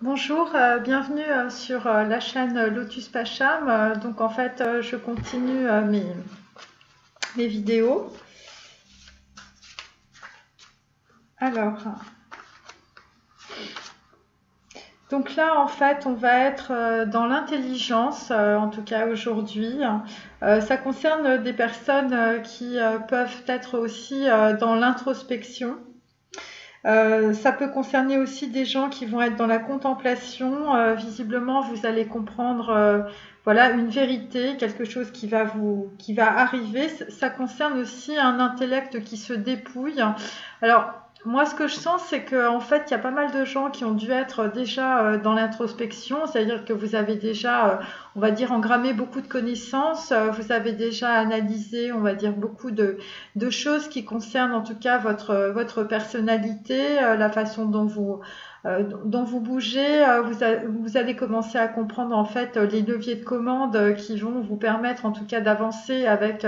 Bonjour, bienvenue sur la chaîne Lotus Pacham. Donc en fait, je continue mes vidéos. Alors, donc là en fait, on va être dans l'intelligence, en tout cas aujourd'hui. Ça concerne des personnes qui peuvent être aussi dans l'introspection. Ça peut concerner aussi des gens qui vont être dans la contemplation. Visiblement, vous allez comprendre, voilà, une vérité, quelque chose qui va arriver. Ça concerne aussi un intellect qui se dépouille. Alors, moi, ce que je sens, c'est qu'en fait, il y a pas mal de gens qui ont dû être déjà dans l'introspection, c'est-à-dire que vous avez déjà, on va dire, engrammé beaucoup de connaissances, vous avez déjà analysé, on va dire, beaucoup de choses qui concernent en tout cas votre personnalité, la façon dont vous bougez. Vous allez commencer à comprendre en fait les leviers de commande qui vont vous permettre en tout cas d'avancer avec,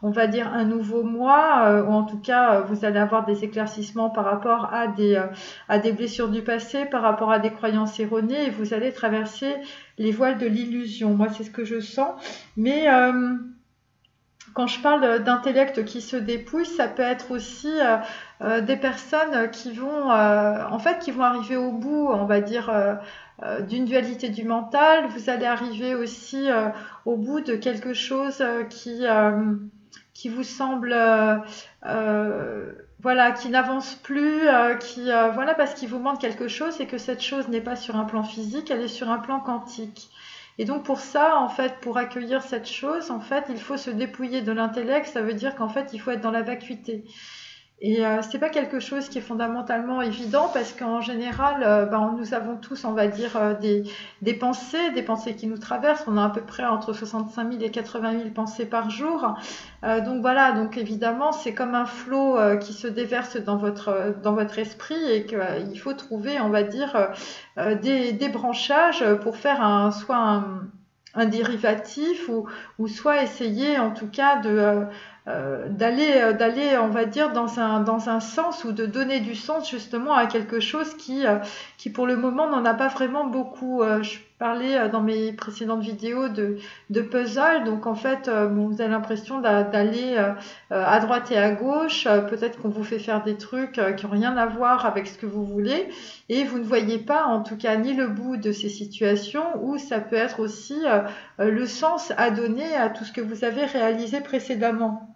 on va dire, un nouveau moi, ou en tout cas vous allez avoir des éclaircissements par rapport à des blessures du passé, par rapport à des croyances erronées, et vous allez traverser les voiles de l'illusion. Moi, c'est ce que je sens. Mais quand je parle d'intellect qui se dépouille, ça peut être aussi des personnes qui vont, en fait, qui vont arriver au bout, on va dire, d'une dualité du mental. Vous allez arriver aussi au bout de quelque chose qui vous semble, voilà, qui n'avance plus, voilà, parce qu'il vous manque quelque chose et que cette chose n'est pas sur un plan physique, elle est sur un plan quantique. Et donc pour ça, en fait, pour accueillir cette chose, en fait, il faut se dépouiller de l'intellect. Ça veut dire qu'en fait, il faut être dans la vacuité. Et c'est pas quelque chose qui est fondamentalement évident parce qu'en général, nous avons tous, on va dire, des pensées qui nous traversent. On a à peu près entre 65 000 et 80 000 pensées par jour. Donc voilà, donc évidemment, c'est comme un flot qui se déverse dans votre esprit et qu'il faut trouver, on va dire, des branchages pour faire un dérivatif ou soit essayer en tout cas d'aller, on va dire, dans un sens ou de donner du sens justement à quelque chose qui pour le moment n'en a pas vraiment beaucoup. Je parlais dans mes précédentes vidéos de puzzle, donc en fait, bon, vous avez l'impression d'aller à droite et à gauche. Peut-être qu'on vous fait faire des trucs qui n'ont rien à voir avec ce que vous voulez, et vous ne voyez pas, en tout cas, ni le bout de ces situations, ou ça peut être aussi le sens à donner à tout ce que vous avez réalisé précédemment.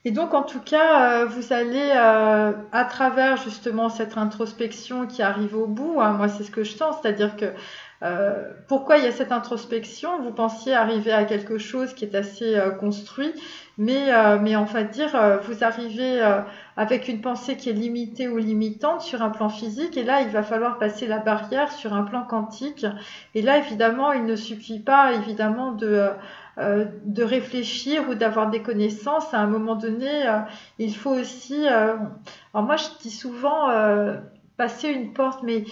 Et donc, en tout cas, vous allez, à travers justement cette introspection qui arrive au bout, hein, moi c'est ce que je sens, c'est-à-dire que pourquoi il y a cette introspection? Vous pensiez arriver à quelque chose qui est assez construit, mais en fait dire, vous arrivez avec une pensée qui est limitée ou limitante sur un plan physique, et là il va falloir passer la barrière sur un plan quantique. Et là évidemment, il ne suffit pas évidemment de réfléchir ou d'avoir des connaissances. À un moment donné, il faut aussi. Alors moi, je dis souvent passer une porte, mais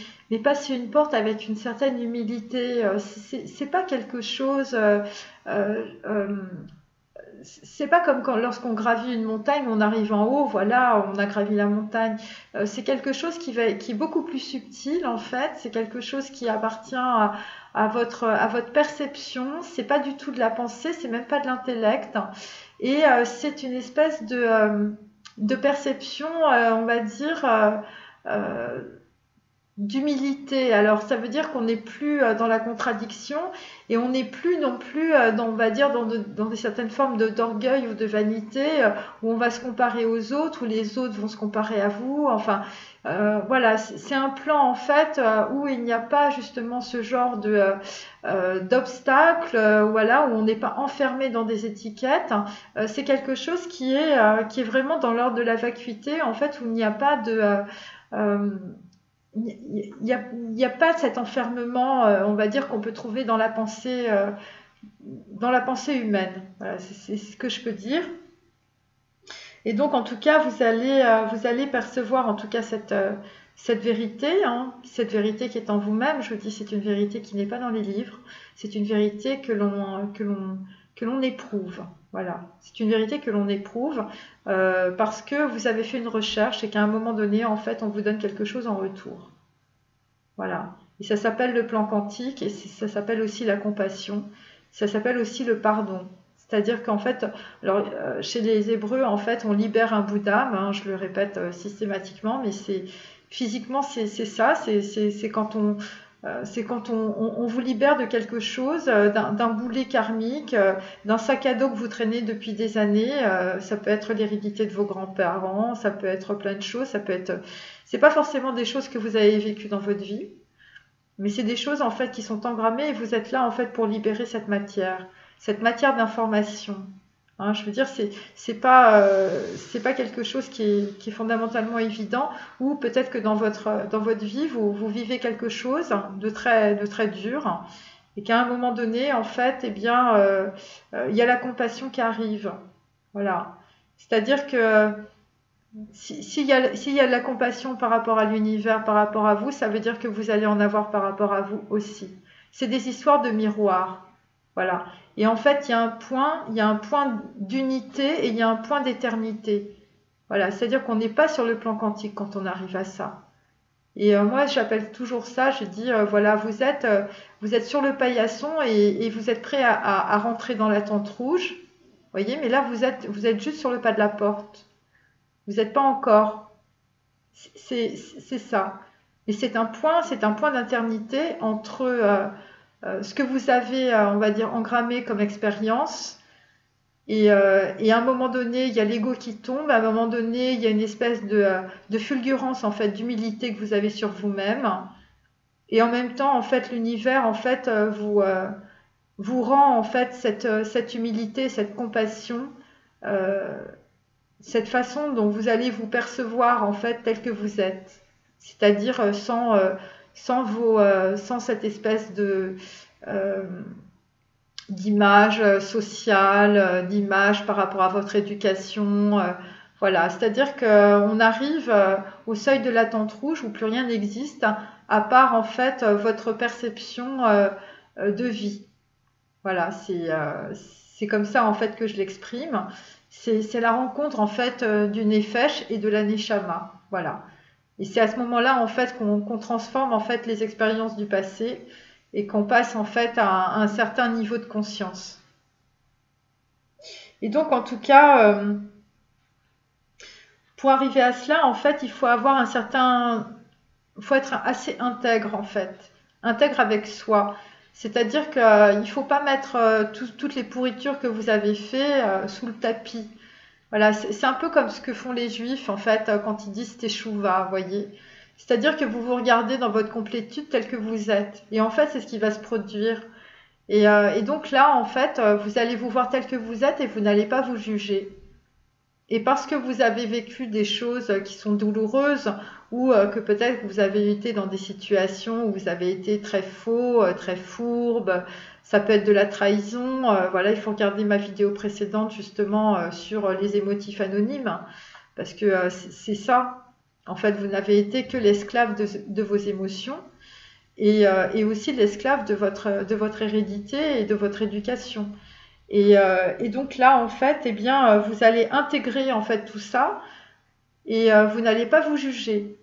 passer une porte avec une certaine humilité. C'est pas quelque chose. Euh, euh, c'est pas comme quand, lorsqu'on gravit une montagne, on arrive en haut, voilà, on a gravi la montagne. C'est quelque chose qui est beaucoup plus subtil en fait. C'est quelque chose qui appartient à votre perception. C'est pas du tout de la pensée, c'est même pas de l'intellect. Et c'est une espèce de perception, on va dire. Euh, D'humilité. Alors ça veut dire qu'on n'est plus dans la contradiction et on n'est plus non plus dans, on va dire, dans des certaines formes d'orgueil ou de vanité où on va se comparer aux autres, où les autres vont se comparer à vous. Enfin, voilà, c'est un plan en fait où il n'y a pas justement ce genre d'obstacle, voilà, où on n'est pas enfermé dans des étiquettes. C'est quelque chose qui est vraiment dans l'ordre de la vacuité, en fait, où il n'y a pas euh, il n'y a pas cet enfermement, on va dire, qu'on peut trouver dans la pensée humaine. Voilà, c'est ce que je peux dire. Et donc, en tout cas, vous allez percevoir, en tout cas, cette vérité, hein, cette vérité qui est en vous-même. Je vous dis, c'est une vérité qui n'est pas dans les livres. C'est une vérité que l'on éprouve. Voilà, c'est une vérité que l'on éprouve parce que vous avez fait une recherche et qu'à un moment donné, en fait, on vous donne quelque chose en retour. Voilà. Et ça s'appelle le plan quantique et ça s'appelle aussi la compassion. Ça s'appelle aussi le pardon. C'est-à-dire qu'en fait, alors, chez les Hébreux, en fait, on libère un bout d'âme, hein, je le répète systématiquement, mais c'est physiquement, c'est ça, c'est quand on vous libère de quelque chose, d'un boulet karmique, d'un sac à dos que vous traînez depuis des années. Ça peut être l'hérédité de vos grands-parents, ça peut être plein de choses, ça peut être. C'est pas forcément des choses que vous avez vécues dans votre vie, mais c'est des choses en fait qui sont engrammées et vous êtes là en fait pour libérer cette matière d'information. Hein, je veux dire, c'est pas quelque chose qui est fondamentalement évident, ou peut-être que dans votre vie, vous vivez quelque chose de très dur, et qu'à un moment donné, en fait, eh bien, il y a la compassion qui arrive. Voilà. C'est-à-dire que s'il y a de la compassion par rapport à l'univers, par rapport à vous, ça veut dire que vous allez en avoir par rapport à vous aussi. C'est des histoires de miroirs. Voilà. Et en fait, il y a un point d'unité et il y a un point d'éternité. Voilà. C'est-à-dire qu'on n'est pas sur le plan quantique quand on arrive à ça. Et moi, j'appelle toujours ça, je dis, voilà, vous êtes sur le paillasson et vous êtes prêt à rentrer dans la tente rouge. Vous voyez, mais là, vous êtes juste sur le pas de la porte. Vous n'êtes pas encore. C'est ça. Et c'est un point d'éternité entre ce que vous avez, on va dire, engrammé comme expérience. Et à un moment donné, il y a l'ego qui tombe. À un moment donné, il y a une espèce de fulgurance, en fait, d'humilité que vous avez sur vous-même. Et en même temps, en fait, l'univers, en fait, vous rend, en fait, cette humilité, cette compassion, euh, cette façon dont vous allez vous percevoir en fait tel que vous êtes, c'est-à-dire sans cette espèce de euh, d'image sociale, d'image par rapport à votre éducation. Voilà, c'est-à-dire qu'on arrive au seuil de la tente rouge où plus rien n'existe à part en fait votre perception de vie. Voilà, c'est comme ça en fait que je l'exprime. C'est la rencontre en fait du Nefesh et de la Neshama. Voilà. Et c'est à ce moment-là en fait qu'on transforme en fait les expériences du passé et qu'on passe en fait à un certain niveau de conscience. Et donc en tout cas, pour arriver à cela, en fait, il faut avoir il faut être assez intègre en fait, intègre avec soi. C'est-à-dire qu'il ne faut pas mettre toutes les pourritures que vous avez fait sous le tapis. Voilà, c'est un peu comme ce que font les juifs en fait quand ils disent teshuva, vous voyez. C'est-à-dire que vous vous regardez dans votre complétude tel que vous êtes. Et en fait, c'est ce qui va se produire. Et donc là, en fait, vous allez vous voir tel que vous êtes et vous n'allez pas vous juger. Et parce que vous avez vécu des choses qui sont douloureuses ou que peut-être vous avez été dans des situations où vous avez été très faux, très fourbe, ça peut être de la trahison. Voilà, il faut regarder ma vidéo précédente justement sur les émotifs anonymes parce que c'est ça. En fait, vous n'avez été que l'esclave de vos émotions et aussi l'esclave de votre hérédité et de votre éducation. Et donc là, en fait, eh bien, vous allez intégrer en fait tout ça et vous n'allez pas vous juger.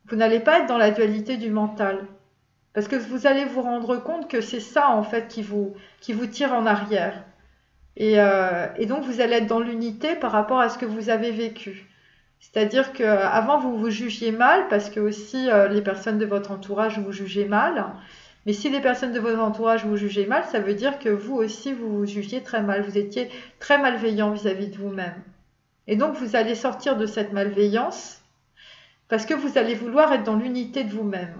Vous n'allez pas être dans la dualité du mental. Parce que vous allez vous rendre compte que c'est ça en fait qui vous tire en arrière. Et donc vous allez être dans l'unité par rapport à ce que vous avez vécu. C'est-à-dire qu'avant vous vous jugiez mal parce que aussi les personnes de votre entourage vous jugez mal. Mais si les personnes de votre entourage vous jugez mal, ça veut dire que vous aussi vous vous jugiez très mal. Vous étiez très malveillant vis-à-vis de vous-même. Et donc vous allez sortir de cette malveillance parce que vous allez vouloir être dans l'unité de vous-même.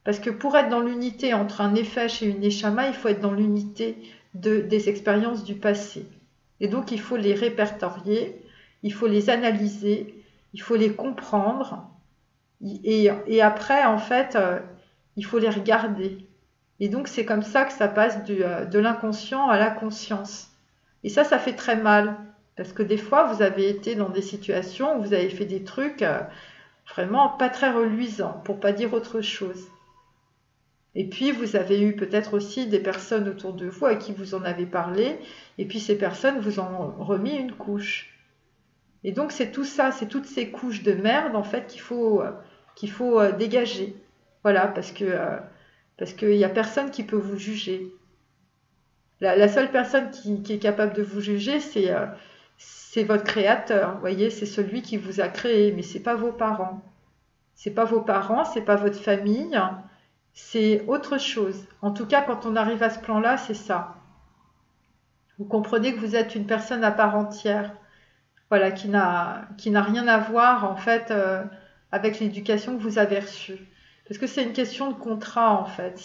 Parce que pour être dans l'unité entre un Nefesh et une Neshama, il faut être dans l'unité des expériences du passé. Et donc il faut les répertorier, il faut les analyser, il faut les comprendre. Et après, en fait, il faut les regarder. Et donc c'est comme ça que ça passe de l'inconscient à la conscience. Et ça fait très mal. Parce que des fois, vous avez été dans des situations où vous avez fait des trucs vraiment pas très reluisants, pour pas dire autre chose. Et puis, vous avez eu peut-être aussi des personnes autour de vous à qui vous en avez parlé, et puis ces personnes vous ont remis une couche. Et donc, c'est tout ça, c'est toutes ces couches de merde, en fait, qu'il faut dégager. Voilà, parce qu'il n'y a personne qui peut vous juger. La seule personne qui est capable de vous juger, c'est votre créateur. Vous voyez, c'est celui qui vous a créé, mais c'est pas vos parents. C'est pas vos parents, c'est pas votre famille, c'est autre chose. En tout cas, quand on arrive à ce plan-là, c'est ça. Vous comprenez que vous êtes une personne à part entière, voilà, qui n'a rien à voir en fait avec l'éducation que vous avez reçue. Parce que c'est une question de contrat en fait,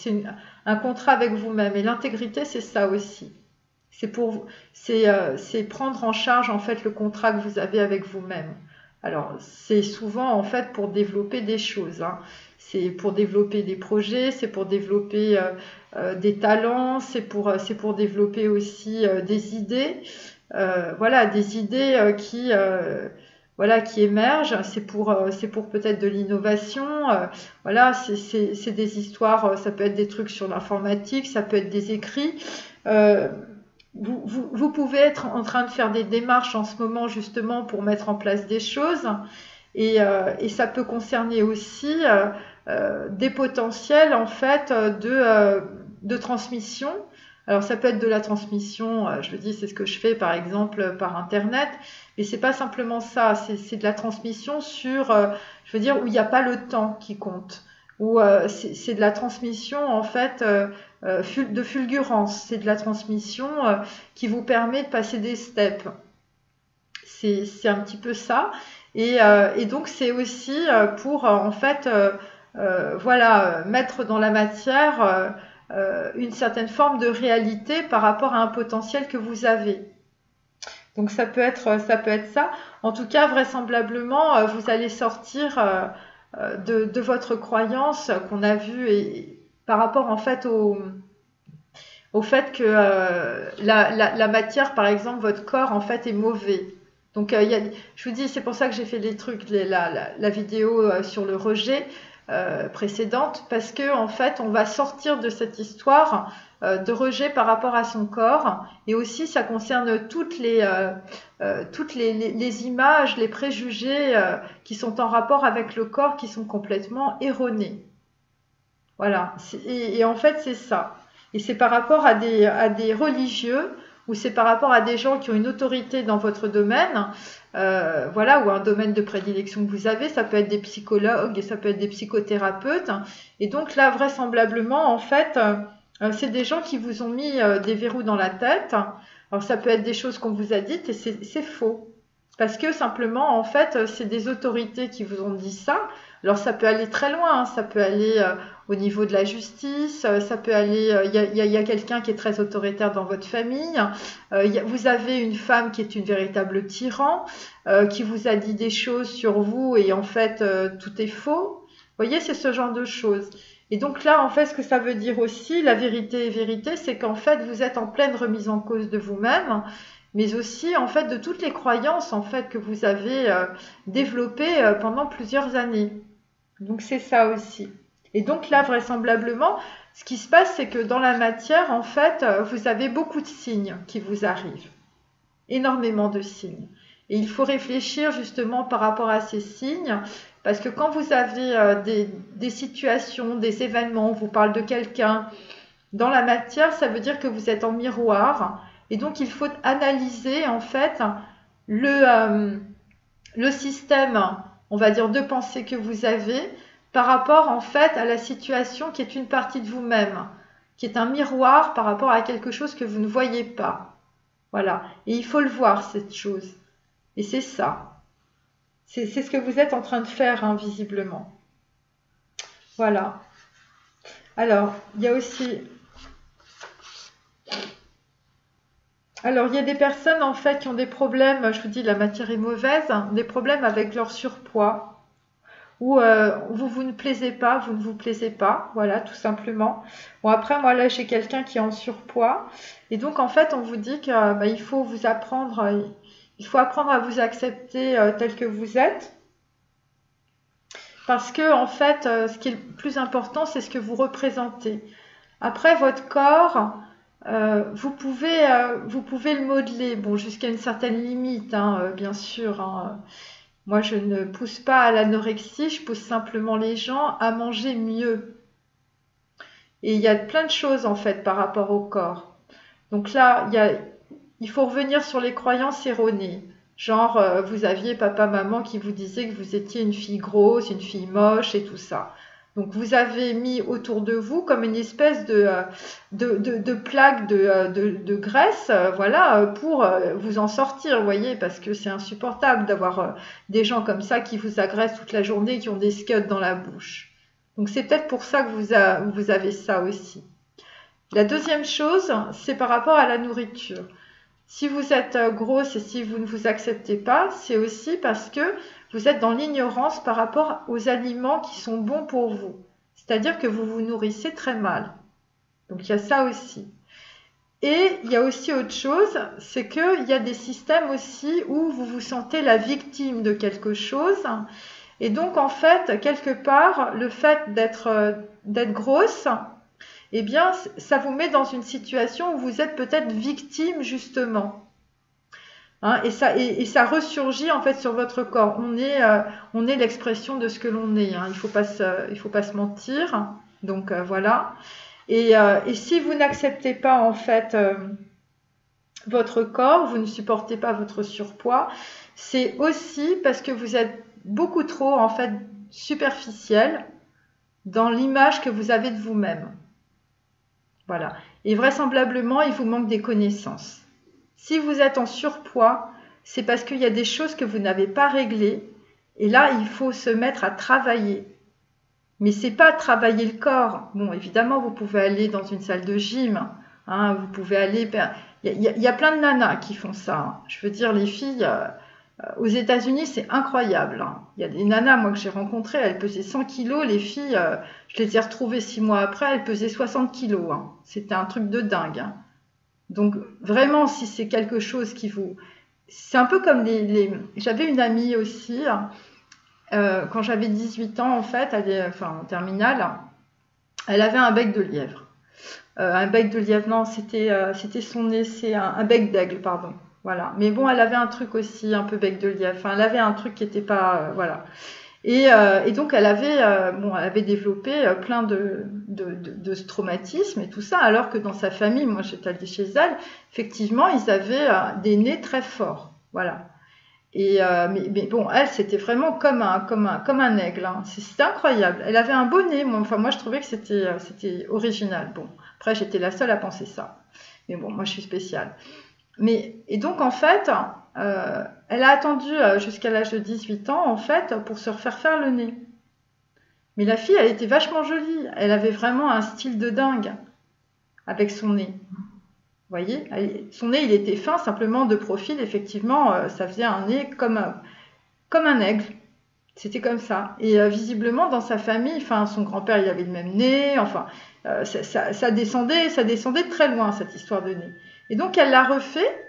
un contrat avec vous-même. Et l'intégrité, c'est ça aussi. C'est prendre en charge en fait le contrat que vous avez avec vous-même. Alors c'est souvent en fait pour développer des choses, hein. C'est pour développer des projets, c'est pour développer des talents, c'est pour développer aussi des idées. Voilà, des idées voilà, qui émergent. C'est pour peut-être de l'innovation. Voilà, c'est des histoires. Ça peut être des trucs sur l'informatique, ça peut être des écrits. Euh, vous pouvez être en train de faire des démarches en ce moment justement pour mettre en place des choses et ça peut concerner aussi des potentiels en fait de transmission. Alors ça peut être de la transmission, je le dis, c'est ce que je fais par exemple par internet, mais c'est pas simplement ça, c'est de la transmission sur, je veux dire, où il n'y a pas le temps qui compte, où c'est de la transmission en fait de fulgurance, c'est de la transmission qui vous permet de passer des steps. C'est un petit peu ça. Et donc c'est aussi pour en fait voilà, mettre dans la matière une certaine forme de réalité par rapport à un potentiel que vous avez. Donc ça peut être ça. En tout cas, vraisemblablement, vous allez sortir de votre croyance qu'on a vue et par rapport en fait au fait que la matière, par exemple, votre corps en fait est mauvais. Donc, je vous dis, c'est pour ça que j'ai fait les trucs, la vidéo sur le rejet précédente, parce que en fait, on va sortir de cette histoire de rejet par rapport à son corps, et aussi ça concerne toutes les images, les préjugés qui sont en rapport avec le corps, qui sont complètement erronés. Voilà. Et en fait, c'est ça. Et c'est par rapport à des religieux ou c'est par rapport à des gens qui ont une autorité dans votre domaine, voilà, ou un domaine de prédilection que vous avez. Ça peut être des psychologues et ça peut être des psychothérapeutes. Et donc là, vraisemblablement, en fait, c'est des gens qui vous ont mis des verrous dans la tête. Alors ça peut être des choses qu'on vous a dites et c'est faux. Parce que simplement, en fait, c'est des autorités qui vous ont dit ça. Alors ça peut aller très loin, hein. Ça peut aller au niveau de la justice, ça peut aller, il y a quelqu'un qui est très autoritaire dans votre famille, vous avez une femme qui est une véritable tyran, qui vous a dit des choses sur vous et en fait tout est faux. Vous voyez, c'est ce genre de choses. Et donc là, en fait, ce que ça veut dire aussi, la vérité est vérité, c'est qu'en fait, vous êtes en pleine remise en cause de vous-même, mais aussi en fait de toutes les croyances en fait que vous avez développées pendant plusieurs années. Donc c'est ça aussi. Et donc là, vraisemblablement, ce qui se passe, c'est que dans la matière, en fait, vous avez beaucoup de signes qui vous arrivent. Énormément de signes. Et il faut réfléchir justement par rapport à ces signes, parce que quand vous avez des situations, des événements, on vous parle de quelqu'un, dans la matière, ça veut dire que vous êtes en miroir. Et donc, il faut analyser, en fait, le système, on va dire, de pensée que vous avez par rapport en fait à la situation qui est une partie de vous-même, qui est un miroir par rapport à quelque chose que vous ne voyez pas. Voilà. Et il faut le voir, cette chose. Et c'est ça. C'est ce que vous êtes en train de faire, hein, visiblement. Voilà. Alors, il y a aussi... Alors, il y a des personnes, en fait, qui ont des problèmes, je vous dis, la matière est mauvaise, hein, des problèmes avec leur surpoids. Ou vous ne plaisez pas, vous ne vous plaisez pas, voilà, tout simplement. Bon, après, moi, là, j'ai quelqu'un qui est en surpoids. Et donc, en fait, on vous dit que il faut apprendre à vous accepter tel que vous êtes. Parce que, en fait, ce qui est le plus important, c'est ce que vous représentez. Après, votre corps, vous pouvez le modeler, bon, jusqu'à une certaine limite, hein, bien sûr, hein. Moi, je ne pousse pas à l'anorexie, je pousse simplement les gens à manger mieux. Et il y a plein de choses en fait par rapport au corps. Donc là, il faut revenir sur les croyances erronées. Genre, vous aviez papa, maman qui vous disait que vous étiez une fille grosse, une fille moche et tout ça. Donc vous avez mis autour de vous comme une espèce de plaque de graisse, voilà, pour vous en sortir, vous voyez, parce que c'est insupportable d'avoir des gens comme ça qui vous agressent toute la journée, qui ont des scuds dans la bouche. Donc c'est peut-être pour ça que vous avez ça aussi. La deuxième chose, c'est par rapport à la nourriture. Si vous êtes grosse et si vous ne vous acceptez pas, c'est aussi parce que vous êtes dans l'ignorance par rapport aux aliments qui sont bons pour vous. C'est-à-dire que vous vous nourrissez très mal. Donc il y a ça aussi. Et il y a aussi autre chose, c'est qu'il y a des systèmes aussi où vous vous sentez la victime de quelque chose. Et donc en fait, quelque part, le fait d'être grosse, eh bien, ça vous met dans une situation où vous êtes peut-être victime justement. Hein, et ça ressurgit en fait sur votre corps. On est l'expression de ce que l'on est. Hein. Il faut pas se mentir. Donc voilà. Et si vous n'acceptez pas en fait votre corps, vous ne supportez pas votre surpoids, c'est aussi parce que vous êtes beaucoup trop en fait superficiel dans l'image que vous avez de vous-même. Voilà. Et vraisemblablement, il vous manque des connaissances. Si vous êtes en surpoids, c'est parce qu'il y a des choses que vous n'avez pas réglées. Et là, il faut se mettre à travailler. Mais c'est pas travailler le corps. Bon, évidemment, vous pouvez aller dans une salle de gym. Hein, vous pouvez aller. Il y a plein de nanas qui font ça. Hein. Je veux dire, les filles. Aux États-Unis, c'est incroyable. Hein. Il y a des nanas, moi, que j'ai rencontrées, elles pesaient 100 kilos. Les filles, je les ai retrouvées 6 mois après, elles pesaient 60 kilos. Hein. C'était un truc de dingue. Hein. Donc, vraiment, si c'est quelque chose qui vous... C'est un peu comme J'avais une amie aussi, quand j'avais 18 ans, en fait, en terminale, elle avait un bec de lièvre. Un bec de lièvre, non, c'était son nez, c'est un bec d'aigle, pardon. Voilà. Mais bon, elle avait un truc aussi, un peu bec de lièvre. Enfin, elle avait un truc qui n'était pas... voilà. Et donc, elle avait développé plein de traumatismes et tout ça, alors que dans sa famille, moi j'étais allée chez elle, effectivement, ils avaient des nez très forts. Voilà. Mais bon, elle, c'était vraiment comme un aigle. Hein. C'était incroyable. Elle avait un beau nez. Moi, je trouvais que c'était original. Bon, après, j'étais la seule à penser ça. Mais bon, moi, je suis spéciale. Et donc, en fait, elle a attendu jusqu'à l'âge de 18 ans, en fait, pour se refaire faire le nez. Mais la fille, elle était vachement jolie. Elle avait vraiment un style de dingue avec son nez. Vous voyez, son nez, il était fin, simplement de profil, effectivement, ça faisait un nez comme un aigle. C'était comme ça. Et visiblement, dans sa famille, enfin, son grand-père, il avait le même nez, enfin, ça descendait de très loin, cette histoire de nez. Et donc, elle l'a refait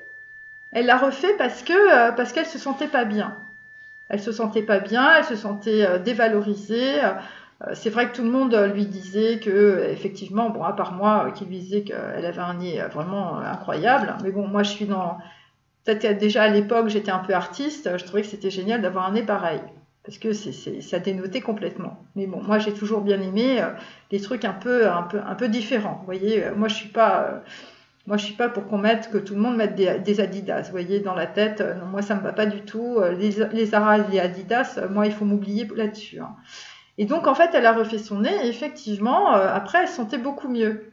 parce qu'elle se sentait pas bien. Elle se sentait pas bien, elle se sentait dévalorisée. C'est vrai que tout le monde lui disait que, effectivement, bon, à part moi, qui lui disait qu'elle avait un nez vraiment incroyable. Mais bon, moi, je suis dans. Peut-être déjà à l'époque, j'étais un peu artiste. Je trouvais que c'était génial d'avoir un nez pareil. Parce que ça dénotait complètement. Mais bon, moi, j'ai toujours bien aimé les trucs un peu différents. Vous voyez, moi, je suis pas. Moi, je suis pas pour que tout le monde mette des Adidas, vous voyez, dans la tête. Non, moi, ça me va pas du tout. Les Zara et les Adidas, moi, il faut m'oublier là-dessus. Hein. Et donc, en fait, elle a refait son nez et effectivement, après, elle se sentait beaucoup mieux.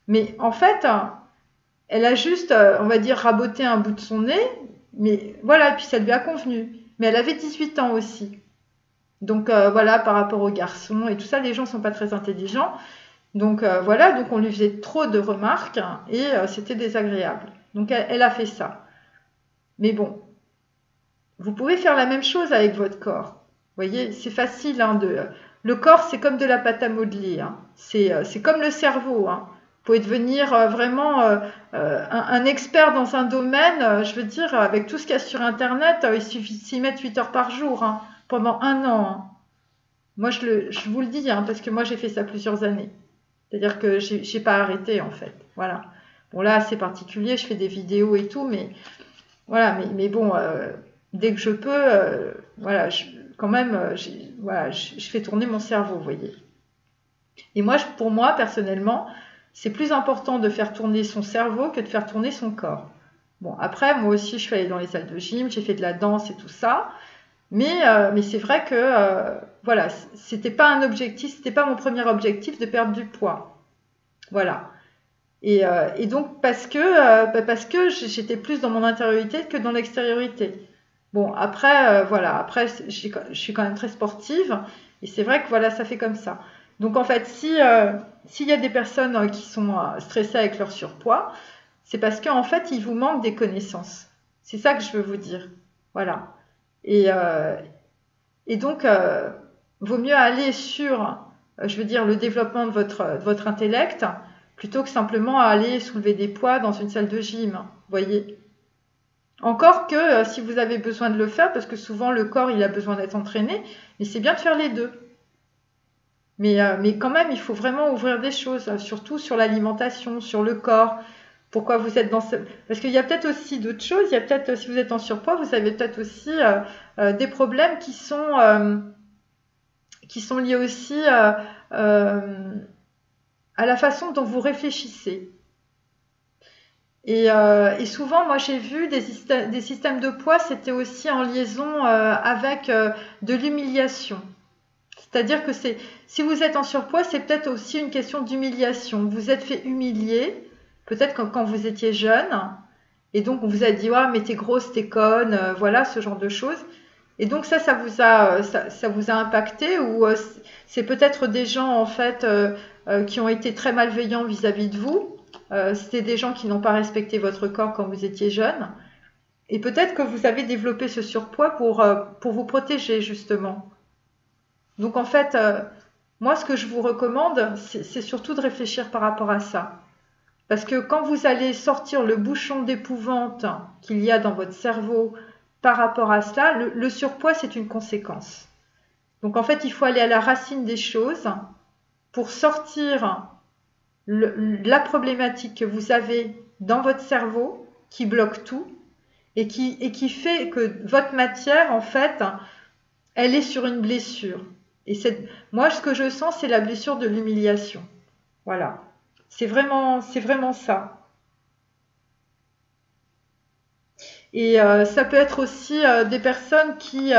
Mais en fait, elle a juste, on va dire, raboté un bout de son nez. Mais voilà, puis ça lui a convenu. Mais elle avait 18 ans aussi. Donc, voilà, par rapport aux garçons et tout ça, les gens sont pas très intelligents. Donc voilà, donc on lui faisait trop de remarques et c'était désagréable. Donc elle a fait ça. Mais bon, vous pouvez faire la même chose avec votre corps. Vous voyez, c'est facile. Hein, le corps, c'est comme de la pâte à modeler. Hein. C'est comme le cerveau. Hein. Vous pouvez devenir vraiment un expert dans un domaine. Je veux dire, avec tout ce qu'il y a sur Internet, il suffit de s'y mettre 8 heures par jour hein, pendant 1 an. Hein. Moi, je vous le dis, hein, parce que moi, j'ai fait ça plusieurs années. C'est-à-dire que j'ai pas arrêté en fait. Voilà. Bon là c'est particulier, je fais des vidéos et tout, mais voilà. Mais bon, dès que je peux, voilà, quand même, voilà, je fais tourner mon cerveau, vous voyez. Et moi, pour moi, personnellement, c'est plus important de faire tourner son cerveau que de faire tourner son corps. Bon, après, moi aussi, je suis allée dans les salles de gym, j'ai fait de la danse et tout ça. Mais c'est vrai que, voilà, c'était pas un objectif, c'était pas mon premier objectif de perdre du poids. Voilà. Et donc, parce que j'étais plus dans mon intériorité que dans l'extériorité. Bon, après, voilà, après, je suis quand même très sportive, et c'est vrai que voilà, ça fait comme ça. Donc, en fait, s'il y a des personnes qui sont stressées avec leur surpoids, c'est parce qu'en fait, il vous manque des connaissances. C'est ça que je veux vous dire. Voilà. Et, euh, et donc, vaut mieux aller sur, je veux dire, le développement de votre intellect, plutôt que simplement aller soulever des poids dans une salle de gym. Vous voyez? Encore que si vous avez besoin de le faire, parce que souvent le corps il a besoin d'être entraîné, mais c'est bien de faire les deux. Mais quand même, il faut vraiment ouvrir des choses, surtout sur l'alimentation, sur le corps. Pourquoi vous êtes dans ce... Parce qu'il y a peut-être aussi d'autres choses. Il y a peut-être, si vous êtes en surpoids, vous avez peut-être aussi des problèmes qui sont liés aussi à la façon dont vous réfléchissez. Et souvent, moi, j'ai vu des systèmes de poids, c'était aussi en liaison avec de l'humiliation. C'est-à-dire que si vous êtes en surpoids, c'est peut-être aussi une question d'humiliation. Vous vous êtes fait humilier, peut-être quand vous étiez jeune, et donc on vous a dit, ah, mais t'es grosse, t'es conne, voilà, ce genre de choses. Et donc ça vous a impacté, ou c'est peut-être des gens en fait qui ont été très malveillants vis-à-vis de vous. C'était des gens qui n'ont pas respecté votre corps quand vous étiez jeune. Et peut-être que vous avez développé ce surpoids pour vous protéger justement. Donc en fait, moi ce que je vous recommande, c'est surtout de réfléchir par rapport à ça. Parce que quand vous allez sortir le bouchon d'épouvante qu'il y a dans votre cerveau par rapport à cela, le surpoids c'est une conséquence. Donc en fait, il faut aller à la racine des choses pour sortir la problématique que vous avez dans votre cerveau qui bloque tout et qui fait que votre matière, en fait, elle est sur une blessure. Et moi, ce que je sens, c'est la blessure de l'humiliation. Voilà. C'est vraiment ça. Et ça peut être aussi des personnes qui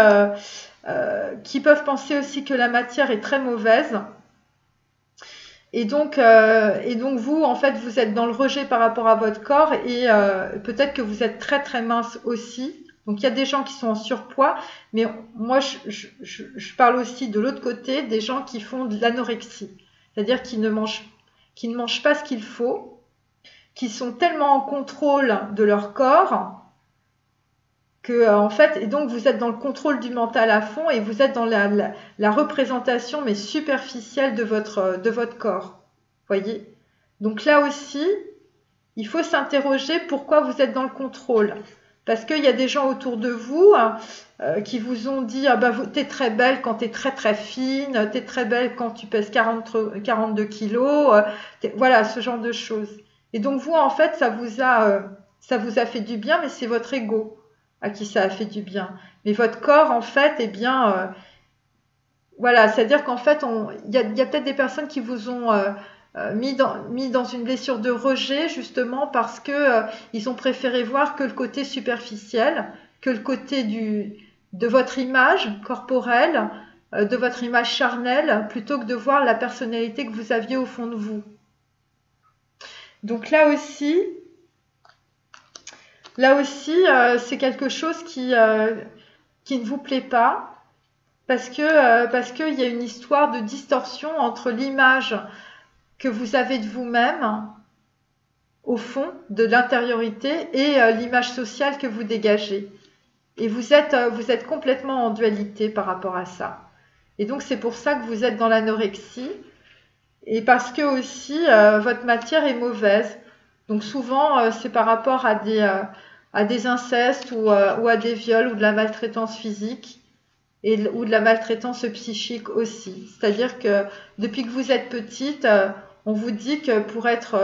peuvent penser aussi que la matière est très mauvaise. Et donc vous, en fait, vous êtes dans le rejet par rapport à votre corps et peut-être que vous êtes très très mince aussi. Donc il y a des gens qui sont en surpoids, mais moi je parle aussi de l'autre côté, des gens qui font de l'anorexie. C'est-à-dire qui ne mangent pas ce qu'il faut, qui sont tellement en contrôle de leur corps que en fait, et donc vous êtes dans le contrôle du mental à fond et vous êtes dans la représentation mais superficielle de votre corps. Voyez? Donc là aussi, il faut s'interroger pourquoi vous êtes dans le contrôle. Parce qu'il y a des gens autour de vous qui vous ont dit ah bah, t'es très belle quand t'es très très fine, t'es très belle quand tu pèses 42 kilos, voilà ce genre de choses. Et donc vous en fait ça vous a fait du bien, mais c'est votre ego à qui ça a fait du bien. Mais votre corps en fait eh bien voilà, c'est-à-dire qu'en fait il y a peut-être des personnes qui vous ont mis dans une blessure de rejet justement parce que ils ont préféré voir que le côté superficiel, que le côté de votre image corporelle, de votre image charnelle, plutôt que de voir la personnalité que vous aviez au fond de vous. Donc là aussi, c'est quelque chose qui ne vous plaît pas parce qu'il y a une histoire de distorsion entre l'image que vous avez de vous-même, au fond, de l'intériorité, et l'image sociale que vous dégagez. Et vous êtes complètement en dualité par rapport à ça. Et donc c'est pour ça que vous êtes dans l'anorexie, et parce que aussi votre matière est mauvaise. Donc souvent c'est par rapport à des incestes ou à des viols ou de la maltraitance physique ou de la maltraitance psychique aussi. C'est-à-dire que depuis que vous êtes petite, on vous dit que pour être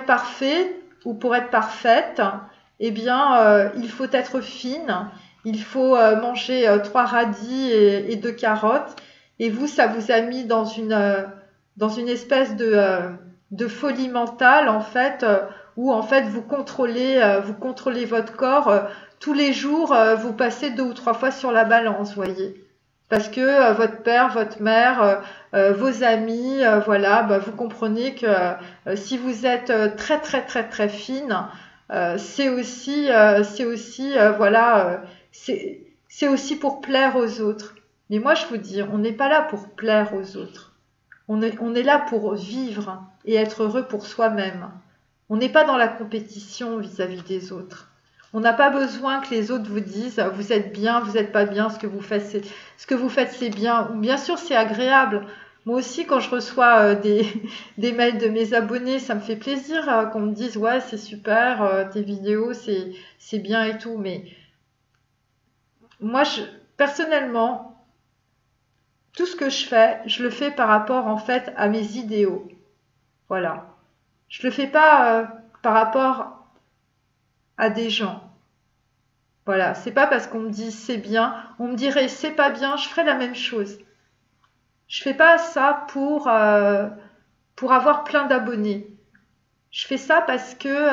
parfait ou pour être parfaite, eh bien, il faut être fine il faut manger 3 radis et 2 carottes. Et vous, ça vous a mis dans une espèce de folie mentale, en fait, où en fait vous contrôlez votre corps. Tous les jours, vous passez 2 ou 3 fois sur la balance, voyez. Parce que votre père, votre mère, vos amis, voilà, bah, vous comprenez que si vous êtes très très très très fine, c'est aussi, voilà, c'est aussi pour plaire aux autres. Mais moi, je vous dis, on n'est pas là pour plaire aux autres. On est là pour vivre et être heureux pour soi-même. On n'est pas dans la compétition vis-à-vis des autres. On n'a pas besoin que les autres vous disent vous êtes bien, vous n'êtes pas bien, ce que vous faites c'est bien. Bien sûr c'est agréable. Moi aussi quand je reçois des mails de mes abonnés, ça me fait plaisir qu'on me dise ouais c'est super, tes vidéos c'est bien et tout. Mais moi personnellement, tout ce que je le fais par rapport en fait à mes idéaux. Voilà. Je le fais pas par rapport à des gens. Voilà, c'est pas parce qu'on me dit c'est bien, on me dirait c'est pas bien, je ferais la même chose. Je fais pas ça pour avoir plein d'abonnés. Je fais ça parce que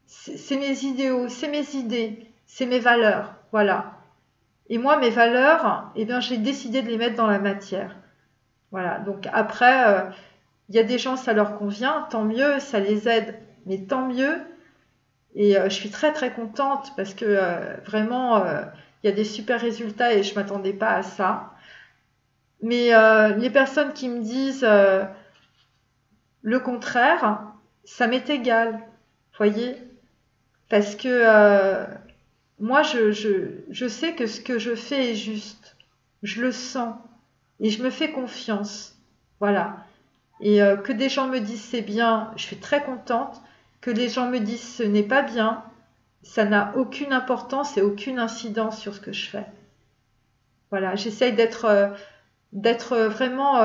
c'est mes idéaux, c'est mes idées, c'est mes valeurs. Voilà. Et moi, mes valeurs, eh bien, j'ai décidé de les mettre dans la matière. Voilà. Donc après, il y a des gens, ça leur convient, tant mieux, ça les aide, mais tant mieux. Et je suis très très contente parce que vraiment, il y a des super résultats et je ne m'attendais pas à ça. Mais les personnes qui me disent le contraire, ça m'est égal, voyez? Parce que moi, je sais que ce que je fais est juste. Je le sens et je me fais confiance. Voilà. Et que des gens me disent c'est bien, je suis très contente. Que les gens me disent ce n'est pas bien, ça n'a aucune importance et aucune incidence sur ce que je fais. Voilà, j'essaye d'être vraiment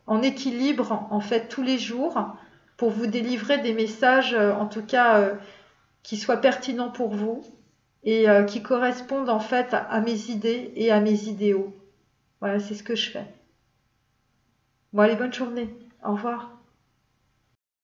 en équilibre en fait tous les jours pour vous délivrer des messages en tout cas qui soient pertinents pour vous et qui correspondent en fait à mes idées et à mes idéaux. Voilà, c'est ce que je fais. Bon, allez, bonne journée. Au revoir.